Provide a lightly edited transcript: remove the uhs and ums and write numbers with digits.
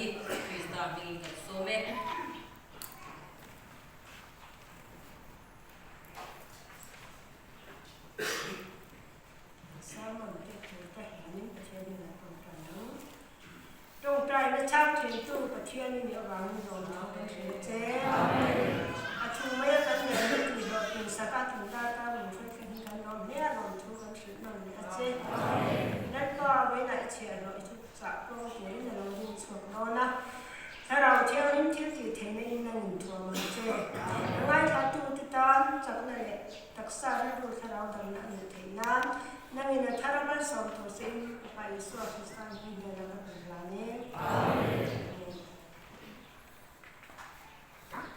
hi Krista ding ka so me trong trai nó chắc thì tu và thiên như nhiều vàng rồi nó có thể chế à chúng mấy cái người thì được thì sao các chúng ta mình phải khi cái nó nhẹ rồi chúng con sự nó nhẹ chế nên có với lại chuyện rồi chúng ta có cái là nó đi xuống nó nèถ้าเราเที่ยวนิ่มเที่ยวตีเทนนี่นั่งตัวมันเจ๊ง่ายถ้าตู้ติดตามจากนั่นแหละทักษะที่ดูถ้าเราดังนั้นเทนั้นนั่งในถ้าเราไม่สอนตัวสิ่งไปสู่สุดท้ายที่เราเป็นหลานเนี่ย